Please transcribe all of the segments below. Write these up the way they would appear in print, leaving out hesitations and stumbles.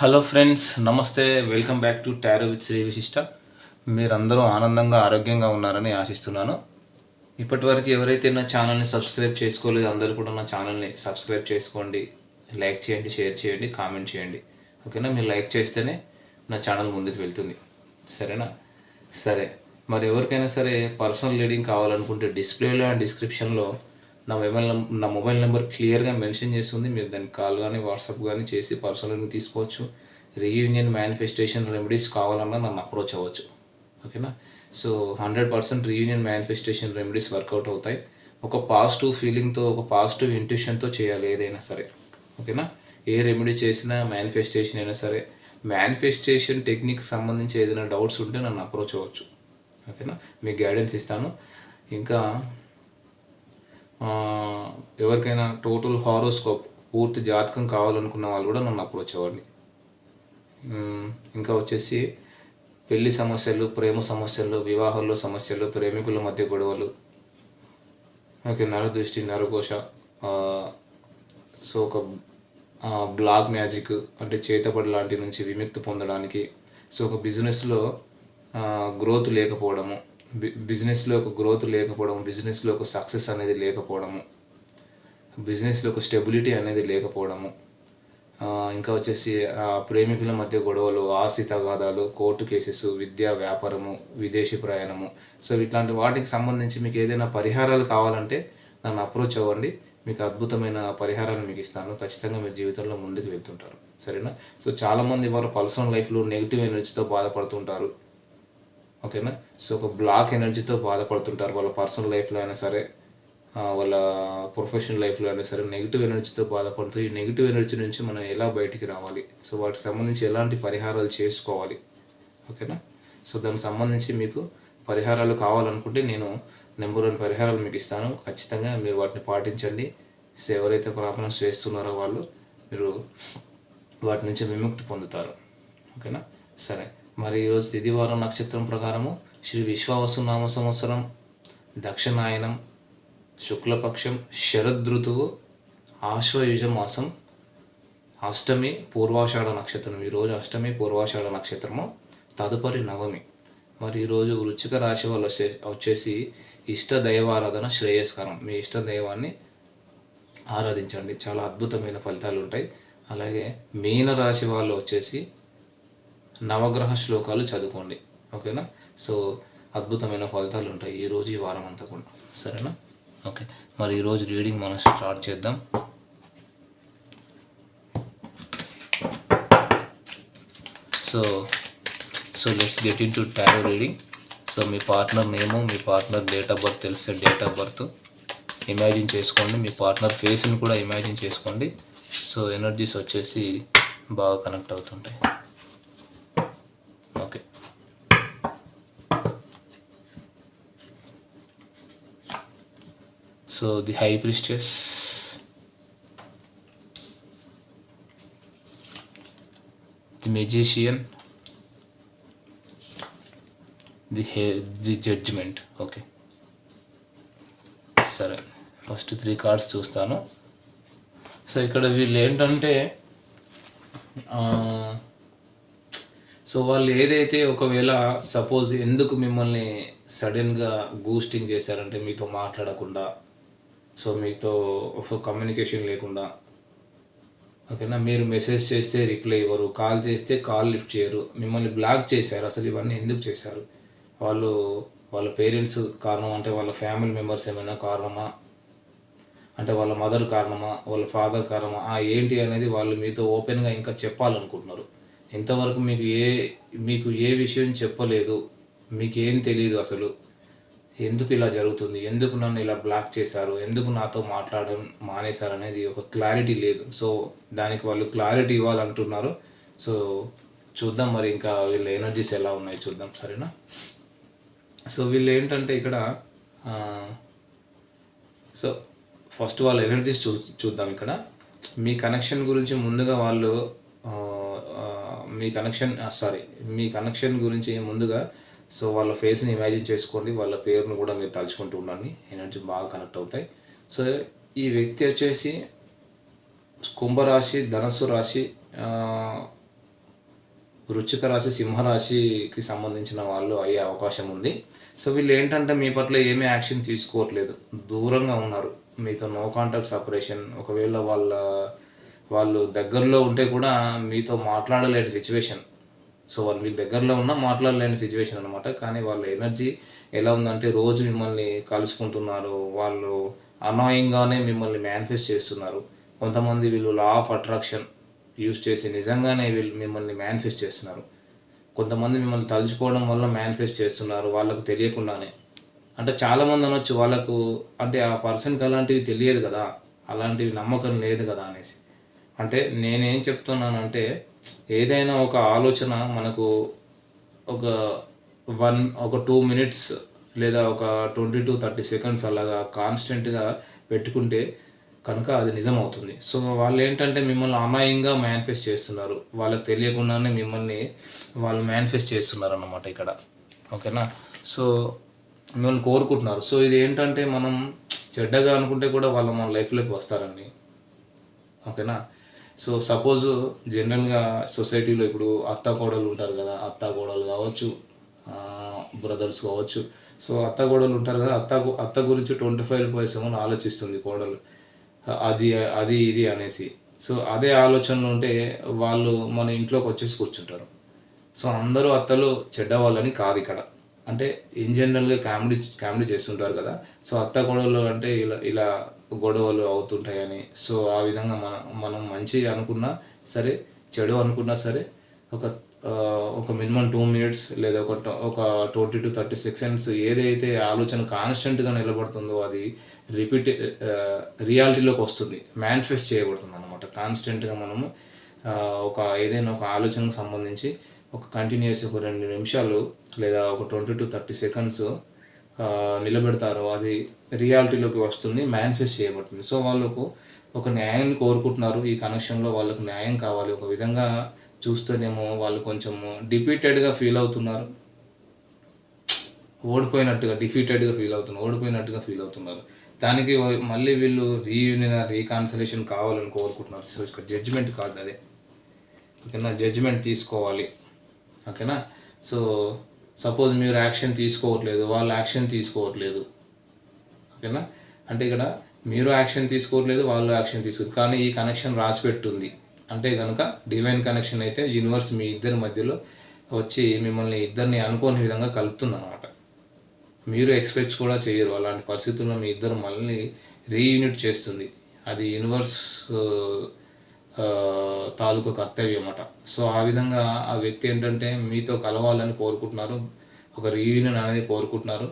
Hello friends, నమస్తే. Welcome back to tarot with Shri Vishishta. మీరందరూ ఆనందంగా ఆరోగ్యంగా ఉన్నారని ఆశిస్తున్నాను. ఇప్పటివరకు ఎవరైతే నా ఛానల్ని సబ్స్క్రైబ్ చేసుకోలేదు అందరూ కూడా నా ఛానల్ని సబ్స్క్రైబ్ చేసుకోండి, లైక్ చేయండి, షేర్ చేయండి, కామెంట్ చేయండి. ఓకేనా? మీరు లైక్ చేస్తేనే నా ఛానల్ ముందుకు వెళ్తుంది. సరేనా? సరే, మరి ఎవరికైనా సరే పర్సనల్ రీడింగ్ కావాలనుకుంటే డిస్ప్లేలో అండ్ డిస్క్రిప్షన్లో నా మొబైల్ నెంబర్ క్లియర్గా మెన్షన్ చేస్తుంది. మీరు దానికి కాల్ కానీ వాట్సాప్ కానీ చేసి పర్సనల్గా తీసుకోవచ్చు. రీయూనియన్ మేనిఫెస్టేషన్ రెమెడీస్ కావాలన్నా నన్ను అప్రోచ్ అవ్వచ్చు. ఓకేనా? So 100% reunion manifestation remedies work out అవుతాయి. ఒక పాజిటివ్ ఫీలింగ్తో, ఒక పాజిటివ్ ఇంట్యూషన్తో చేయాలి ఏదైనా సరే. ఓకేనా? ఏ రెమెడీ చేసినా, మేనిఫెస్టేషన్ అయినా సరే, మేనిఫెస్టేషన్ టెక్నిక్ సంబంధించి ఏదైనా డౌట్స్ ఉంటే నన్ను అప్రోచ్ అవ్వచ్చు. ఓకేనా? మీకు గైడెన్స్ ఇస్తాను. ఇంకా ఎవరికైనా టోటల్ హారోస్కోప్ పూర్తి జాతకం కావాలనుకున్న వాళ్ళు కూడా నన్ను అప్రోచ్ అవ్వండి. ఇంకా వచ్చేసి పెళ్లి సమస్యలు, ప్రేమ సమస్యలు, వివాహంలో సమస్యలు, ప్రేమికుల మధ్య గొడవలు, ఓకే, నరదృష్టి, నరఘోష, సో ఒక బ్లాక్ మ్యాజిక్ అంటే చేతపడి లాంటి నుంచి విముక్తి పొందడానికి, సో ఒక బిజినెస్లో గ్రోత్ లేకపోవడము, బిజినెస్లో ఒక గ్రోత్ లేకపోవడం, బిజినెస్లో ఒక సక్సెస్ అనేది లేకపోవడము, బిజినెస్లో ఒక స్టెబిలిటీ అనేది లేకపోవడము, ఇంకా వచ్చేసి ప్రేమికుల మధ్య గొడవలు, ఆస్తి తగాదాలు, కోర్టు కేసెస్, విద్య, వ్యాపారము, విదేశీ ప్రయాణము, సో ఇట్లాంటి వాటికి సంబంధించి మీకు ఏదైనా పరిహారాలు కావాలంటే నన్ను అప్రోచ్ అవ్వండి. మీకు అద్భుతమైన పరిహారాన్ని మీకు ఇస్తాను. ఖచ్చితంగా మీరు జీవితంలో ముందుకు వెళ్తుంటారు. సరేనా? సో చాలామంది వారు పర్సనల్ లైఫ్లో నెగిటివ్ ఎనర్జీతో బాధపడుతుంటారు. ఓకేనా? సో ఒక బ్లాక్ ఎనర్జీతో బాధపడుతుంటారు. వాళ్ళ పర్సనల్ లైఫ్లో అయినా సరే, వాళ్ళ ప్రొఫెషనల్ లైఫ్లో అయినా సరే నెగిటివ్ ఎనర్జీతో బాధపడుతూ ఈ నెగిటివ్ ఎనర్జీ నుంచి మనం ఎలా బయటికి రావాలి, సో వాటికి సంబంధించి ఎలాంటి పరిహారాలు చేసుకోవాలి. ఓకేనా? సో దానికి సంబంధించి మీకు పరిహారాలు కావాలనుకుంటే నేను నెంబర్ 1 పరిహారాలు మీకు ఇస్తాను. ఖచ్చితంగా మీరు వాటిని పాటించండి. సో ఎవరైతే ప్రాబ్లమ్స్ చేస్తున్నారో వాళ్ళు మీరు వాటి నుంచి విముక్తి పొందుతారు. ఓకేనా? సరే, మరి ఈరోజు తిదివారం నక్షత్రం ప్రకారము శ్రీ విశ్వావసునామ సంవత్సరం, దక్షిణాయనం, శుక్లపక్షం, శరదృతువు, ఆశ్వయుజ మాసం, అష్టమి, పూర్వాషాఢ నక్షత్రం. ఈరోజు అష్టమి, పూర్వాషాఢ నక్షత్రము, తదుపరి నవమి. మరి ఈరోజు వృశ్చిక రాశి వాళ్ళు వచ్చేసి ఇష్ట దైవారాధన శ్రేయస్కరం. మీ ఇష్ట దైవాన్ని ఆరాధించండి, చాలా అద్భుతమైన ఫలితాలు ఉంటాయి. అలాగే మీన రాశి వాళ్ళు వచ్చేసి నవగ్రహ శ్లోకాలు చదువుకోండి. ఓకేనా? సో అద్భుతమైన ఫలితాలు ఉంటాయి ఈరోజు, ఈ వారం అంతా కూడా. సరేనా? ఓకే, మరి ఈరోజు రీడింగ్ మనం స్టార్ట్ చేద్దాం. So let's get in to tarot reading. So me partner name, me partner date of birth తెలిస్తే డేట్ ఆఫ్ బర్త్ ఇమాజిన్ చేసుకోండి. మీ పార్ట్నర్ ఫేస్ని కూడా ఇమాజిన్ చేసుకోండి. సో ఎనర్జీస్ వచ్చేసి బాగా కనెక్ట్ అవుతుంటాయి. Okay, so the high priestess, the magician, the judgement. Okay, సరే, first 3 cards చూస్తాను. సో ఇక్కడ వీళ్ళు ఏంటంటే, సో వాళ్ళు ఏదైతే ఒకవేళ సపోజ్ ఎందుకు మిమ్మల్ని సడన్గా గూస్టింగ్ చేశారంటే, మీతో మాట్లాడకుండా, సో మీతో ఒక కమ్యూనికేషన్ లేకుండా, ఓకేనా, మీరు మెసేజ్ చేస్తే రిప్లై ఇవ్వరు, కాల్ చేస్తే కాల్ లిఫ్ట్ చేయరు, మిమ్మల్ని బ్లాక్ చేశారు. అసలు ఇవన్నీ ఎందుకు చేశారు? వాళ్ళ పేరెంట్స్ కారణం అంటే, వాళ్ళ ఫ్యామిలీ మెంబర్స్ ఏమైనా కారణమా, అంటే వాళ్ళ మదర్ కారణమా, వాళ్ళ ఫాదర్ కారణమా, ఏంటి అనేది వాళ్ళు మీతో ఓపెన్గా ఇంకా చెప్పాలనుకుంటున్నారు. ఇంతవరకు మీకు ఏ విషయం చెప్పలేదు, మీకు ఏం తెలియదు, అసలు ఎందుకు ఇలా జరుగుతుంది, ఎందుకు నన్ను ఇలా బ్లాక్ చేశారు, ఎందుకు నాతో మాట్లాడడం మానేశారు అనేది ఒక క్లారిటీ లేదు. సో దానికి వాళ్ళు క్లారిటీ ఇవ్వాలంటున్నారు. సో చూద్దాం మరి ఇంకా వీళ్ళ ఎనర్జీస్ ఎలా ఉన్నాయి చూద్దాం. సరేనా? సో వీళ్ళు ఏంటంటే ఇక్కడ, సో ఫస్ట్ వాళ్ళ ఎనర్జీస్ చూద్దాం. ఇక్కడ మీ కనెక్షన్ గురించి ముందుగా వాళ్ళు మీ కనెక్షన్ గురించి ముందుగా సో వాళ్ళ ఫేస్ని ఇమాజిన్ చేసుకోండి, వాళ్ళ పేరును కూడా మీరు తలుచుకుంటూ ఉండండి. ఎనర్జీ బాగా కనెక్ట్ అవుతాయి. సో ఈ వ్యక్తి వచ్చేసి కుంభరాశి, ధనస్సు రాశి, వృశ్చిక రాశి సింహరాశికి సంబంధించిన వాళ్ళు అయ్యే అవకాశం ఉంది. సో వీళ్ళు ఏంటంటే మీ పట్ల ఏమీ యాక్షన్ తీసుకోవట్లేదు, దూరంగా ఉన్నారు, మీతో నో కాంటాక్ట్ సపరేషన్. ఒకవేళ వాళ్ళు దగ్గరలో ఉంటే కూడా మీతో మాట్లాడలేని సిచ్యువేషన్. సో వాళ్ళు మీకు దగ్గరలో ఉన్నా మాట్లాడలేని సిచ్యువేషన్ అనమాట. కానీ వాళ్ళ ఎనర్జీ ఎలా ఉందంటే రోజు మిమ్మల్ని కలుసుకుంటున్నారు, వాళ్ళు అనాయింగ్గానే మిమ్మల్ని మేనిఫెస్ట్ చేస్తున్నారు. కొంతమంది వీళ్ళు లా ఆఫ్ అట్రాక్షన్ యూజ్ చేసి నిజంగానే వీళ్ళు మిమ్మల్ని మేనిఫెస్ట్ చేస్తున్నారు. కొంతమంది మిమ్మల్ని తలుచుకోవడం వల్ల మేనిఫెస్ట్ చేస్తున్నారు వాళ్ళకు తెలియకుండానే. అంటే చాలామంది అనొచ్చు వాళ్ళకు, అంటే ఆ పర్సన్కి అలాంటివి తెలియదు కదా, అలాంటివి నమ్మకం లేదు కదా అనేసి. అంటే నేనేం చెప్తున్నానంటే ఏదైనా ఒక ఆలోచన మనకు ఒక 2 మినిట్స్ లేదా ఒక 20 to 30 సెకండ్స్ అలాగా కాన్స్టెంట్గా పెట్టుకుంటే కనుక అది నిజం అవుతుంది. సో వాళ్ళు ఏంటంటే మిమ్మల్ని అమాయంగా మేనిఫెస్ట్ చేస్తున్నారు, వాళ్ళకి తెలియకుండానే మిమ్మల్ని వాళ్ళు మేనిఫెస్ట్ చేస్తున్నారు అన్నమాట ఇక్కడ. ఓకేనా. సో మిమ్మల్ని కోరుకుంటున్నారు. సో ఇది ఏంటంటే మనం చెడ్డగా అనుకుంటే కూడా వాళ్ళు మన లైఫ్లోకి వస్తారండి. ఓకేనా. సో సపోజ్ జనరల్గా సొసైటీలో ఇప్పుడు అత్త కోడలు ఉంటారు కదా, అత్త కోడలు కావచ్చు, బ్రదర్స్ కావచ్చు. సో అత్త కోడలు ఉంటారు కదా, అత్త గురించి 25 రూపీస్ ఏమో ఆలోచిస్తుంది కోడలు, అది ఇది అనేసి. సో అదే ఆలోచనలు ఉంటే వాళ్ళు మన ఇంట్లోకి వచ్చేసి కూర్చుంటారు. సో అందరూ అత్తలు చెడ్డవాళ్ళని కాదు ఇక్కడ. అంటే ఇన్ జనరల్గా కామెడీ చేస్తుంటారు కదా. సో అత్త గొడవలు అంటే ఇలా గొడవలు అవుతుంటాయని. సో ఆ విధంగా మనం మంచి అనుకున్నా సరే, చెడు అనుకున్నా సరే, ఒక మినిమం 2 మినిట్స్ లేదా ఒక 20 to 30 సెకండ్స్ ఏదైతే ఆలోచన కాన్స్టెంట్గా నిలబడుతుందో అది రియాలిటీలోకి వస్తుంది, మేనిఫెస్ట్ చేయబడుతుంది అన్నమాట. కాన్స్టెంట్గా మనము ఏదైనా ఒక ఆలోచనకు సంబంధించి ఒక కంటిన్యూస్ ఒక 2 నిమిషాలు లేదా ఒక 20 to 30 సెకండ్స్ నిలబెడతారో అది రియాలిటీలోకి వస్తుంది, మేనిఫెస్ట్ చేయబడుతుంది. సో వాళ్ళకు ఒక న్యాయాన్ని కోరుకుంటున్నారు. ఈ కనెక్షన్లో వాళ్ళకు న్యాయం కావాలి. ఒక విధంగా చూస్తేనేమో వాళ్ళు కొంచెం డిఫీటెడ్గా ఫీల్ అవుతున్నారు, ఓడిపోయినట్టుగా ఫీల్ అవుతున్నారు. దానికి మళ్ళీ వీళ్ళు రీకాన్సిలేషన్ కావాలని కోరుకుంటున్నారు. సో ఇక్కడ జడ్జిమెంట్ కాదు అదే. ఓకేనా, జడ్జిమెంట్ తీసుకోవాలి. ఓకేనా. సో సపోజ్ మీరు యాక్షన్ తీసుకోవట్లేదు, వాళ్ళు యాక్షన్ తీసుకోవట్లేదు. ఓకేనా. అంటే ఇక్కడ మీరు యాక్షన్ తీసుకోవట్లేదు, వాళ్ళు యాక్షన్ తీసుకోవట్లేదు, కానీ ఈ కనెక్షన్ రాసిపెట్టుంది. అంటే కనుక డివైన్ కనెక్షన్ అయితే యూనివర్స్ మీ ఇద్దరి మధ్యలో వచ్చి మిమ్మల్ని ఇద్దరిని అనుకోని విధంగా కలుపుతుంది అన్నమాట. మీరు ఎక్స్పెక్ట్ కూడా చేయరు. అలాంటి పరిస్థితుల్లో మీ ఇద్దరు మళ్ళీ రీయూనిట్ చేస్తుంది. అది యూనివర్స్ తాలూకు కర్తవ్యం అన్నమాట. సో ఆ విధంగా ఆ వ్యక్తి ఏంటంటే మీతో కలవాలని కోరుకుంటున్నారు, ఒక రీయూనియన్ అనేది కోరుకుంటున్నారు.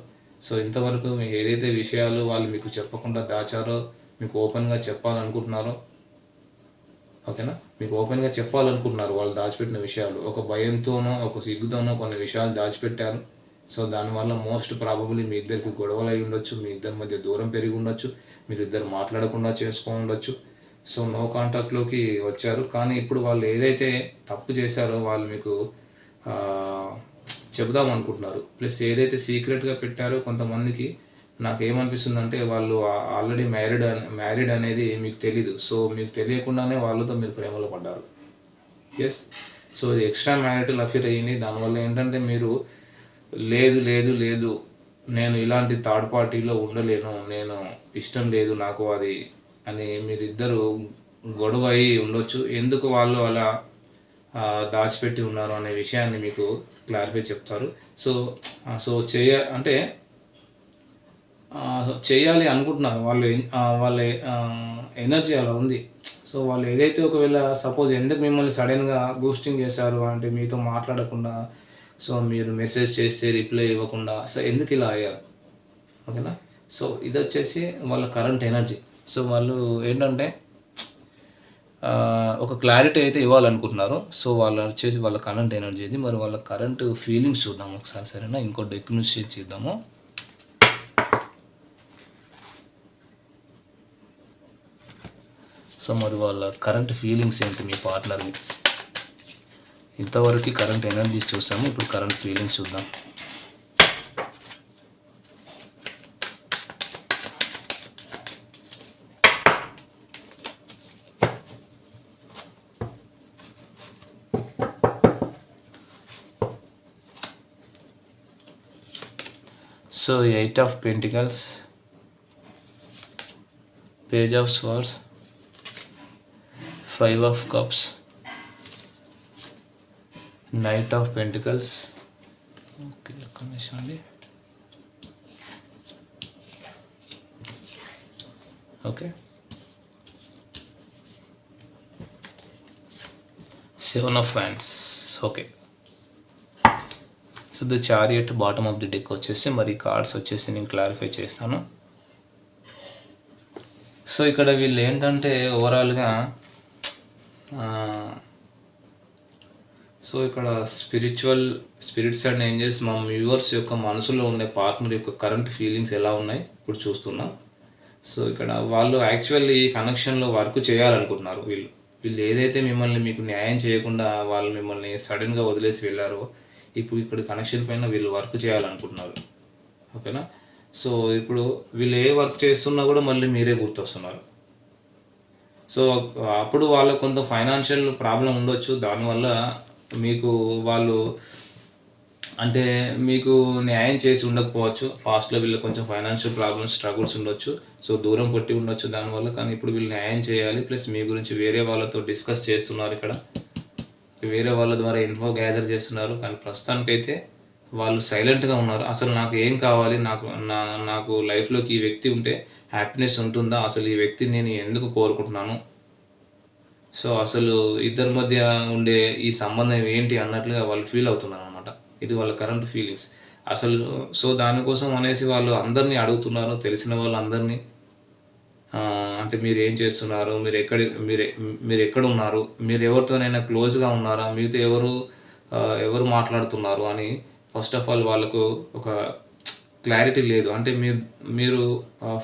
సో ఇంతవరకు మీకు ఏదైతే విషయాలు వాళ్ళు మీకు చెప్పకుండా దాచారో మీకు ఓపెన్గా చెప్పాలనుకుంటున్నారో, ఓకేనా, మీకు ఓపెన్గా చెప్పాలనుకుంటున్నారు వాళ్ళు దాచిపెట్టిన విషయాలు. ఒక భయంతోనో ఒక సిగ్గుతోనో కొన్ని విషయాలు దాచిపెట్టారు. సో దానివల్ల మోస్ట్ ప్రాబబుల్లీ మీ ఇద్దరికి గొడవలు అయి ఉండొచ్చు, మీ ఇద్దరి మధ్య దూరం పెరిగి ఉండొచ్చు, మీరు ఇద్దరు మాట్లాడకుండా చేసుకో ఉండొచ్చు. సో నో కాంటాక్ట్లోకి వచ్చారు. కానీ ఇప్పుడు వాళ్ళు ఏదైతే తప్పు చేశారో వాళ్ళు మీకు చెబుదాం అనుకుంటున్నారు. ప్లస్ ఏదైతే సీక్రెట్గా పెట్టారో కొంతమందికి నాకేమనిపిస్తుందంటే వాళ్ళు ఆల్రెడీ మ్యారీడ్ అనేది మీకు తెలీదు. సో మీకు తెలియకుండానే వాళ్ళతో మీరు ప్రేమలో పడ్డారు. ఎస్. సో ఇది ఎక్స్ట్రా మ్యారిటల్ అఫేర్ అయ్యింది. దానివల్ల ఏంటంటే మీరు లేదు నేను ఇలాంటి థర్డ్ పార్టీలో ఉండలేను, నేను ఇష్టం లేదు నాకు అది అని మీరిద్దరూ గొడవ అయి ఉండొచ్చు. ఎందుకు వాళ్ళు అలా దాచిపెట్టి ఉన్నారు అనే విషయాన్ని మీకు క్లారిఫై చెప్తారు. సో చేయాలి అనుకుంటున్నారు వాళ్ళ ఎనర్జీ అలా ఉంది. సో వాళ్ళు ఏదైతే ఒకవేళ సపోజ్ ఎందుకు మిమ్మల్ని సడన్గా గూస్టింగ్ చేశారు అంటే మీతో మాట్లాడకుండా, సో మీరు మెసేజ్ చేస్తే రిప్లై ఇవ్వకుండా, సో ఎందుకు ఇలా అయ్యారు. ఓకేనా. సో ఇది వచ్చేసి వాళ్ళ కరెంట్ ఎనర్జీ. సో వాళ్ళు ఏంటంటే ఒక క్లారిటీ అయితే ఇవ్వాలనుకుంటున్నారు. సో వాళ్ళు వచ్చేసి వాళ్ళ కరెంట్ ఎనర్జీ ఇది. మరి వాళ్ళ కరెంట్ ఫీలింగ్స్ చూద్దాం ఒకసారి, సరేనా. ఇంకో డెక్ నుంచి చేద్దాము. సో మరి వాళ్ళ కరెంట్ ఫీలింగ్స్ ఏంటి మీ పార్ట్నర్వి. ఇంతవరకు కరెంట్ ఎనర్జీస్ చూసాము, ఇప్పుడు కరెంట్ ఫీలింగ్స్ చూద్దాం. So 8 of Pentacles, Page of Swords, 5 of Cups, Knight of Pentacles. Okay, ఒక్క నిమిషం అండి. Okay, 7 of Wands. Okay, so the chariot bottom of the deck వచ్చేసి, మరి కార్డ్స్ వచ్చేసి నేను క్లారిఫై చేస్తాను. సో ఇక్కడ వీళ్ళు ఏంటంటే ఓవరాల్గా సో ఇక్కడ స్పిరిట్స్ అండ్ ఏంజల్స్ మా వ్యూవర్స్ యొక్క మనసులో ఉండే పార్ట్నర్ యొక్క కరెంట్ ఫీలింగ్స్ ఎలా ఉన్నాయి ఇప్పుడు చూస్తున్నాం. సో ఇక్కడ వాళ్ళు యాక్చువల్లీ ఈ కనెక్షన్లో వర్క్ చేయాలనుకుంటున్నారు. వీళ్ళు ఏదైతే మీకు న్యాయం చేయకుండా వాళ్ళు మిమ్మల్ని సడన్గా వదిలేసి వెళ్ళారో, ఇప్పుడు ఇక్కడ కనెక్షన్ పైన వీళ్ళు వర్క్ చేయాలనుకుంటున్నారు. ఓకేనా? సో ఇప్పుడు వీళ్ళు ఏ వర్క్ చేస్తున్నా కూడా మళ్ళీ మీరే గుర్తొస్తున్నారు. సో అప్పుడు వాళ్ళకు కొంత ఫైనాన్షియల్ ప్రాబ్లం ఉండొచ్చు. దానివల్ల మీకు వాళ్ళు అంటే మీకు న్యాయం చేసి ఉండకపోవచ్చు. ఫాస్ట్లో వీళ్ళు కొంచెం ఫైనాన్షియల్ ప్రాబ్లమ్స్, స్ట్రగుల్స్ ఉండొచ్చు. సో దూరం కొట్టి ఉండొచ్చు దానివల్ల. కానీ ఇప్పుడు వీళ్ళు న్యాయం చేయాలి. ప్లస్ మీ గురించి వేరే వాళ్ళతో డిస్కస్ చేస్తున్నారు. ఇక్కడ వేరే వాళ్ళ ద్వారా ఇన్ఫో గ్యాదర్ చేస్తున్నారు. కానీ ప్రస్తుతానికైతే వాళ్ళు సైలెంట్గా ఉన్నారు. అసలు నాకు ఏం కావాలి, నాకు లైఫ్లోకి ఈ వ్యక్తి ఉంటే హ్యాపీనెస్ ఉంటుందా, అసలు ఈ వ్యక్తిని నేను ఎందుకు కోరుకుంటున్నాను, సో అసలు ఇద్దరి మధ్య ఉండే ఈ సంబంధం ఏంటి అన్నట్లుగా వాళ్ళు ఫీల్ అవుతున్నారు అనమాట. ఇది వాళ్ళ కరెంట్ ఫీలింగ్స్ అసలు. సో దానికోసం అనేసి వాళ్ళు అందరినీ అడుగుతున్నారు, తెలిసిన వాళ్ళు అందరినీ. అంటే మీరు ఏం చేస్తున్నారు, మీరు ఎక్కడ ఉన్నారు, మీరు ఎవరితోనైనా క్లోజ్గా ఉన్నారా, మీతో ఎవరు మాట్లాడుతున్నారు అని ఫస్ట్ ఆఫ్ ఆల్ వాళ్ళకు ఒక క్లారిటీ లేదు. అంటే మీరు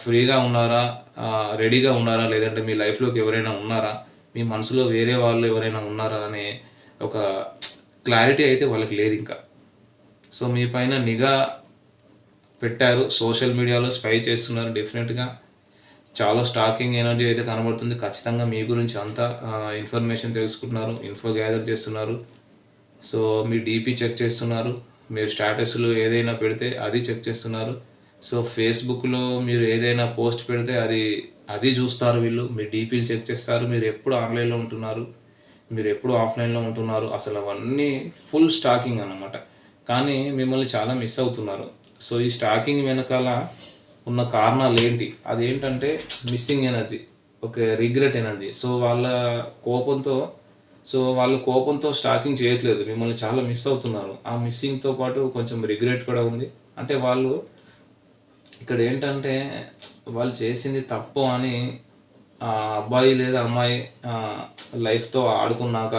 ఫ్రీగా ఉన్నారా, రెడీగా ఉన్నారా, లేదంటే మీ లైఫ్లోకి ఎవరైనా ఉన్నారా, మీ మనసులో వేరే వాళ్ళు ఎవరైనా ఉన్నారా అనే ఒక క్లారిటీ అయితే వాళ్ళకి లేదు ఇంకా. సో మీ పైన నిఘా పెట్టారు, సోషల్ మీడియాలో స్పై చేస్తున్నారు. డెఫినెట్గా చాలా స్టాకింగ్ ఎనర్జీ అయితే కనబడుతుంది. ఖచ్చితంగా మీ గురించి అంతా ఇన్ఫర్మేషన్ తెలుసుకుంటున్నారు, ఇన్ఫో గ్యాదర్ చేస్తున్నారు. సో మీ డీపీ చెక్ చేస్తున్నారు, మీరు స్టేటస్లు ఏదైనా పెడితే అది చెక్ చేస్తున్నారు. సో ఫేస్బుక్లో మీరు ఏదైనా పోస్ట్ పెడితే అది చూస్తారు వీళ్ళు. మీ డీపీలు చెక్ చేస్తారు, మీరు ఎప్పుడు ఆన్లైన్లో ఉంటున్నారు, మీరు ఎప్పుడు ఆఫ్లైన్లో ఉంటున్నారు, అసలు అవన్నీ ఫుల్ స్టాకింగ్ అన్నమాట. కానీ మిమ్మల్ని చాలా మిస్ అవుతున్నారు. సో ఈ స్టాకింగ్ వెనకాల ఉన్న కారణాలు ఏంటి, అదేంటంటే మిస్సింగ్ ఎనర్జీ, ఒక రిగ్రెట్ ఎనర్జీ. సో వాళ్ళు కోపంతో స్టాకింగ్ చేయట్లేదు, మిమ్మల్ని చాలా మిస్ అవుతున్నారు. ఆ మిస్సింగ్తో పాటు కొంచెం రిగ్రెట్ కూడా ఉంది. అంటే వాళ్ళు ఇక్కడ ఏంటంటే వాళ్ళు చేసింది తప్పు అని అబ్బాయి లేదా అమ్మాయి లైఫ్తో ఆడుకున్నాక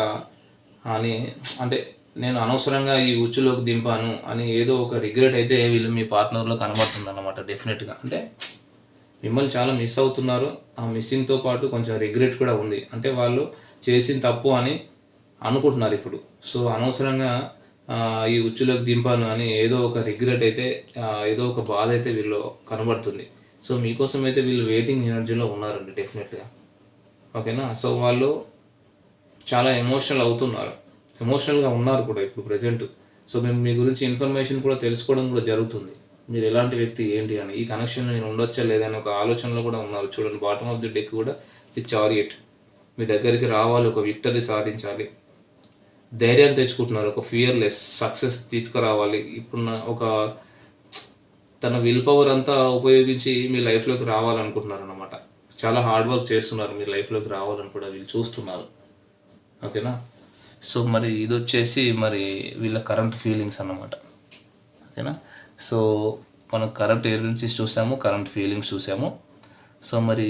అని, అంటే నేను అనవసరంగా ఈ ఉచ్చులోకి దింపాను అని ఏదో ఒక రిగ్రెట్ అయితే వీళ్ళు మీ పార్ట్నర్లో కనబడుతుంది అన్నమాట. డెఫినెట్గా అంటే మిమ్మల్ని చాలా మిస్ అవుతున్నారు. ఆ మిస్సింగ్తో పాటు కొంచెం రిగ్రెట్ కూడా ఉంది. అంటే వాళ్ళు చేసిన తప్పు అని అనుకుంటున్నారు ఇప్పుడు. సో అనవసరంగా ఈ ఉచ్చులోకి దింపాను అని ఏదో ఒక రిగ్రెట్ అయితే, ఏదో ఒక బాధ అయితే వీళ్ళు కనబడుతుంది. సో మీకోసం అయితే వీళ్ళు వెయిటింగ్ ఎనర్జీలో ఉన్నారండి డెఫినెట్గా. ఓకేనా? సో వాళ్ళు చాలా ఎమోషనల్గా ఉన్నారు కూడా ఇప్పుడు ప్రజెంట్. సో మేము మీ గురించి ఇన్ఫర్మేషన్ కూడా తెలుసుకోవడం కూడా జరుగుతుంది, మీరు ఎలాంటి వ్యక్తి ఏంటి అని. ఈ కనెక్షన్లో నేను ఉండొచ్చా లేదని ఒక ఆలోచనలో కూడా ఉన్నారు. చూడండి, బాటమ్ ఆఫ్ ది డెక్ కూడా ది చారియట్. మీ దగ్గరికి రావాలి, ఒక విక్టరీ సాధించాలి, ధైర్యం తెచ్చుకుంటున్నారు, ఒక ఫియర్లెస్ సక్సెస్ తీసుకురావాలి. ఇప్పుడు తన విల్ పవర్ అంతా ఉపయోగించి మీ లైఫ్లోకి రావాలనుకుంటున్నారు అన్నమాట. చాలా హార్డ్ వర్క్ చేస్తున్నారు మీ లైఫ్లోకి రావాలని కూడా వీళ్ళు చూస్తున్నారు. ఓకేనా? సో మరి ఇది వచ్చేసి మరి వీళ్ళ కరెంట్ ఫీలింగ్స్ అన్నమాట. ఓకేనా? సో మనం కరెంట్ ఎనర్జీస్ చూసాము, కరెంట్ ఫీలింగ్స్ చూసాము. సో మరి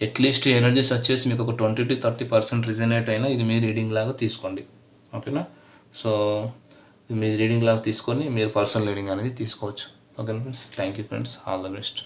అట్లీస్ట్ ఎనర్జీస్ వచ్చేసి మీకు ఒక 20 to 30% రిజనేట్ అయినా ఇది మీ రీడింగ్ లాగా తీసుకోండి. ఓకేనా? సో మీ రీడింగ్ లాగా తీసుకొని మీరు పర్సనల్ రీడింగ్ అనేది తీసుకోవచ్చు. Okay friends, thank you friends, all the best.